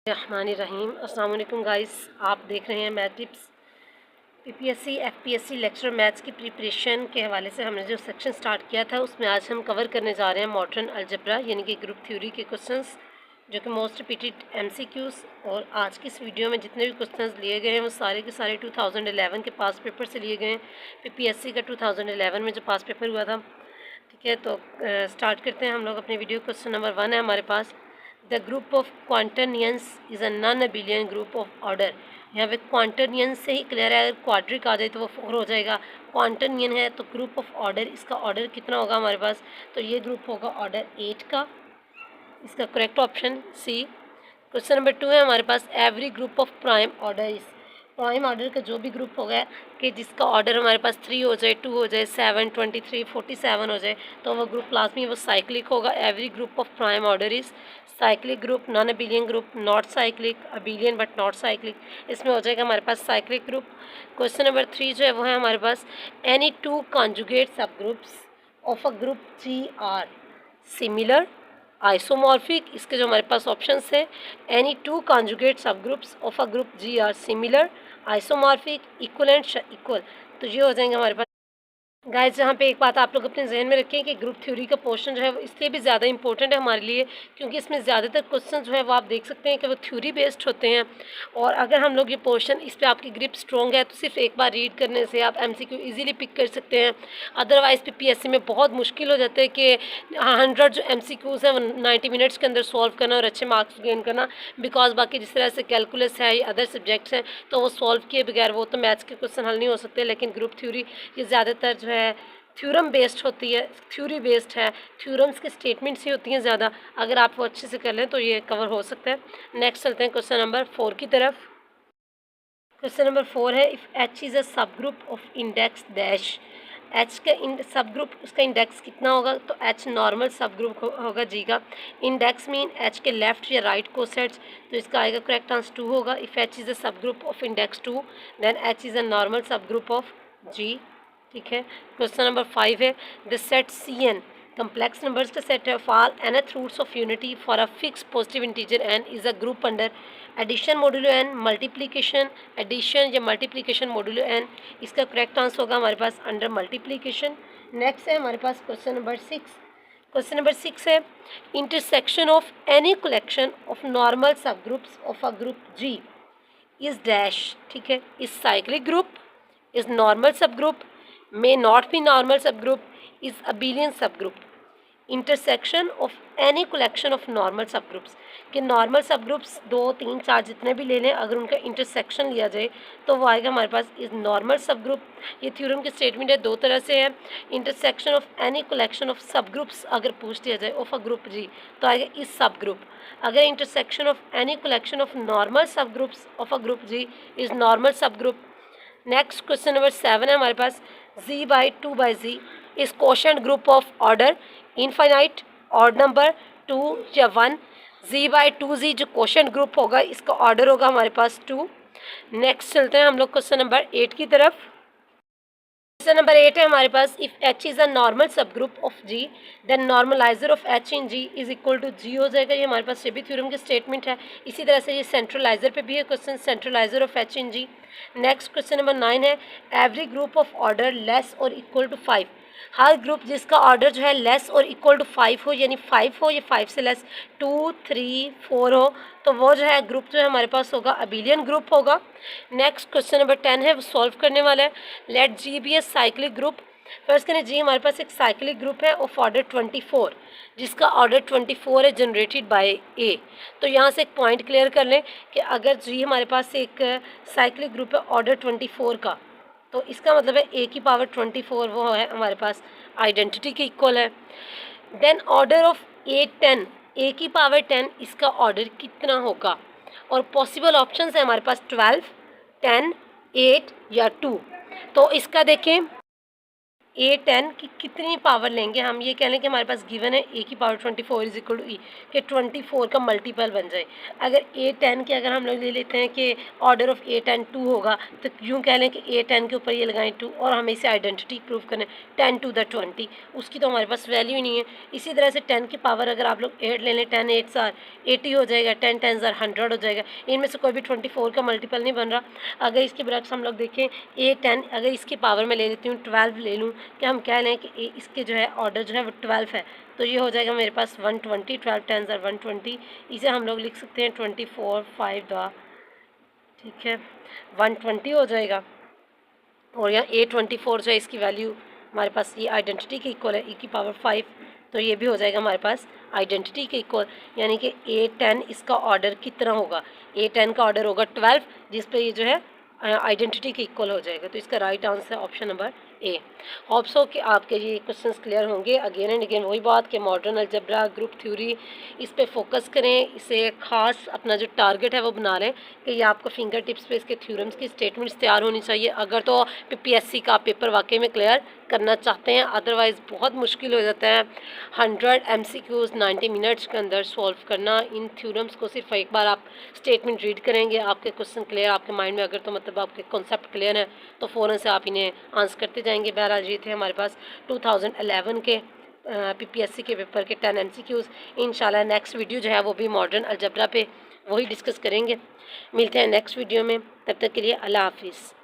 रहमानिर्रहीम। अस्सलाम वालेकुम गाइस, आप देख रहे हैं math tips. PPSC FPSC lecture maths की प्रिपरेशन के हवाले से हमने जो सेक्शन स्टार्ट किया था उसमें आज हम कवर करने जा रहे हैं मॉडर्न अलजेब्रा यानी कि ग्रुप थ्योरी के क्वेश्चंस जो कि मोस्ट रिपीटेड एमसीक्यूज़। और आज की इस वीडियो में जितने भी क्वेश्चंस लिए गए हैं वो सारे के सारे 2011 के पास पेपर से लिए गए हैं। पीपीएससी का 2011 में जो पास पेपर हुआ था। ठीक है, तो स्टार्ट करते हैं हम लोग अपनी वीडियो। क्वेश्चन नंबर 1 है हमारे पास, the group of quaternions is a non abelian group of order. यहाँ पे क्वांटरनियंस से ही क्लियर है, अगर क्वाड्रिक आ जाए तो वो 4 हो जाएगा। क्वांटरनियन है तो ग्रुप ऑफ ऑर्डर, इसका ऑर्डर कितना होगा हमारे पास, तो ये ग्रुप होगा ऑर्डर 8 का। इसका correct option C. Question number 2 है हमारे पास, every group of prime order is. Prime order का जो भी ग्रुप होगा कि जिसका ऑर्डर हमारे पास 3 हो जाए, 2 हो जाए, 7, 23, 47 हो जाए तो वह ग्रुप लाजमी वो साइक्लिक होगा। Every group of prime order is cyclic group, non abelian group, not cyclic, abelian but not cyclic, इसमें हो जाएगा हमारे पास साइक्लिक ग्रुप। क्वेश्चन नंबर 3 जो है वो है हमारे पास, any two conjugate subgroups of a group G are similar isomorphic. इसके जो हमारे पास ऑप्शंस है, any two conjugate subgroups of a group G are similar isomorphic equivalent equal. तो ये हो जाएंगे हमारे पास गाइस। जहाँ पे एक बात आप लोग अपने जहन में रखें कि ग्रुप थ्योरी का पोर्शन जो है वो इसलिए भी ज़्यादा इंपॉर्टेंट है हमारे लिए क्योंकि इसमें ज़्यादातर क्वेश्चन जो है वो आप देख सकते हैं कि वो थ्योरी बेस्ड होते हैं। और अगर हम लोग ये पोर्शन, इस पे आपकी ग्रिप स्ट्रॉन्ग है तो सिर्फ एक बार रीड करने से आप एमसीक्यू इजीली पिक कर सकते हैं। अदरवाइज़ पीपीएससी में बहुत मुश्किल हो जाता है कि 100 जो एमसीक्यूज़ हैं वो 90 मिनट्स के अंदर सॉल्व करना और अच्छे मार्क्स गेन करना। बिकॉज बाकी जिस तरह से कैलकुलस है या अदर सब्जेक्ट्स हैं तो वो सॉल्व किए बगैर वो तो मैथ्स के क्वेश्चन हल नहीं हो सकते। लेकिन ग्रुप थ्योरी ये ज़्यादातर जो है थ्योरम बेस्ड होती है, थ्योरी बेस्ड है, थ्योरम्स के स्टेटमेंट्स ही होती हैं ज़्यादा। अगर आप वो अच्छे से कर लें तो ये कवर हो सकता है। नेक्स्ट चलते हैं क्वेश्चन नंबर 4 की तरफ। क्वेश्चन नंबर 4 है, if H is a subgroup of index dash. H का सब ग्रुप, उसका इंडेक्स कितना होगा, तो एच नॉर्मल सब ग्रुप होगा जी का। इंडेक्स मीन एच के लेफ्ट या राइट को सेट्स, तो इसका आएगा करेक्ट आंसर 2 होगा। If H is a subgroup of index 2 then H is a normal subgroup of G. ठीक है, क्वेश्चन नंबर 5 है, the set C N complex numbers का सेट है fall nth roots of unity for a fix positive integer N is a group under addition modulo N, multiplication addition या multiplication modulo N. इसका correct answer होगा हमारे पास under multiplication. Next है हमारे पास क्वेश्चन नंबर 6। क्वेश्चन नंबर 6 है, intersection of any collection of normal subgroups of a group G is dash. ठीक है, is cyclic group, is normal subgroup, may not be normal subgroup, is abelian subgroup। Intersection of any collection of normal subgroups, कि normal सबग्रुप्स 2, 3, 4 जितने भी ले लें, अगर उनका intersection लिया जाए तो वो आएगा हमारे पास इज नॉर्मल सबग्रुप। ये थ्योरम की स्टेटमेंट है, दो तरह से है। Intersection of any collection of subgroups अगर पूछ लिया जाए ऑफ अ ग्रुप जी तो आएगा इज सबग्रुप। अगर intersection of any collection of normal subgroups of a group G is normal subgroup. Next question number 7 है हमारे पास, z by 2 by G is quotient group of order infinite, odd number 2 या 1। z by 2z जो quotient group होगा इसका order होगा हमारे पास 2। Next चलते हैं हम लोग क्वेश्चन नंबर 8 की तरफ। क्वेश्चन नंबर 8 है हमारे पास, if H is a normal subgroup of G then normalizer of H in G is equal to G हो जाएगा। ये हमारे पास ये भी थ्योरम की स्टेटमेंट है। इसी तरह से ये सेंट्रलाइजर पे भी है question, centralizer of H in G. Next question number 9 है, every group of order less और इक्वल टू 5। हर ग्रुप जिसका ऑर्डर जो है लेस और इक्वल टू 5 हो, यानी 5 हो या 5 से लेस 2, 3, 4 हो, तो वो जो है ग्रुप जो है हमारे पास होगा अबिलियन ग्रुप होगा। नेक्स्ट क्वेश्चन नंबर 10 है, वो सॉल्व करने वाला है। Let G be a cyclic group. First करें जी हमारे पास एक साइक्लिक ग्रुप है ऑफ ऑर्डर 24 जिसका ऑर्डर 24 है जनरेटेड बाय ए। तो यहाँ से एक पॉइंट क्लियर कर लें कि अगर जी हमारे पास एक साइक्लिक ग्रुप है ऑर्डर 24 का तो इसका मतलब है ए की पावर 24 वो है हमारे पास आइडेंटिटी के इक्वल है। देन ऑर्डर ऑफ ए 10, ए की पावर 10 इसका ऑर्डर कितना होगा, और पॉसिबल ऑप्शंस है हमारे पास 12, 10, 8 या 2। तो इसका देखें, A10 की कितनी पावर लेंगे हम, ये कह लें कि हमारे पास गिवन है a की पावर 24 इज इक्वल टू ई, कि 24 का मल्टीपल बन जाए। अगर A10 के अगर हम लोग ले लेते हैं कि ऑर्डर ऑफ A10 2 होगा, तो यूँ कह लें कि A10 के ऊपर ये लगाएं 2, और हमें इसे आइडेंटिटी प्रूव करना है 10 to the 20, उसकी तो हमारे पास वैल्यू ही नहीं है। इसी तरह से 10 की पावर अगर आप लोग 8 ले लें, 10 8 आर 80 हो जाएगा, 10 10 100 हो जाएगा। इनमें से कोई भी 24 का मल्टीपल नहीं बन रहा। अगर इसके बरक्स हम लोग देखें A10, अगर इसकी पावर मैं ले लेती हूँ 12 ले लूँ, कि हम कह लें कि इसके जो है ऑर्डर जो है वो 12 है, तो ये हो जाएगा मेरे पास 120, 12 10 120। इसे हम लोग लिख सकते हैं 24 5 द, ठीक है, 120 हो जाएगा। और यहाँ A24 जो है इसकी वैल्यू हमारे पास ये आइडेंटिटी के इक्वल है, e की पावर 5, तो ये भी हो जाएगा हमारे पास आइडेंटिटी के इक्वल। यानी कि A10 इसका ऑर्डर कितना होगा, A10 का ऑर्डर होगा 12, जिस पे ये जो है आइडेंटिटी के इक्वल हो जाएगा। तो इसका राइट आंसर है option number A. Hope so कि आपके ये क्वेश्चंस क्लियर होंगे। अगेन एंड अगेन वही बात कि मॉडर्न अलजेब्रा, ग्रुप थ्योरी, इस पे फोकस करें, इसे खास अपना जो टारगेट है वो बना लें कि ये आपको फिंगर टिप्स पे इसके थ्योरम्स की स्टेटमेंट्स तैयार होनी चाहिए, अगर तो PPSC का पेपर वाकई में क्लियर करना चाहते हैं। अदरवाइज़ बहुत मुश्किल हो जाता है 100 MCQs 90 मिनट्स के अंदर सॉल्व करना। इन थ्योरम्स को सिर्फ एक बार आप स्टेटमेंट रीड करेंगे, आपके क्वेश्चन क्लियर आपके माइंड में, अगर तो मतलब आपके कॉन्सेप्ट क्लियर है तो फ़ौरन से आप इन्हें आंसर करते जाएंगे। बहरहाल ये थे हमारे पास 2011 के PPSC के पेपर के 10 MCQs। इंशाल्लाह नेक्स्ट वीडियो जो है वो भी मॉडर्न अलजेब्रा पे वही डिस्कस करेंगे। मिलते हैं नेक्स्ट वीडियो में, तब तक के लिए अल्लाह हाफिज़।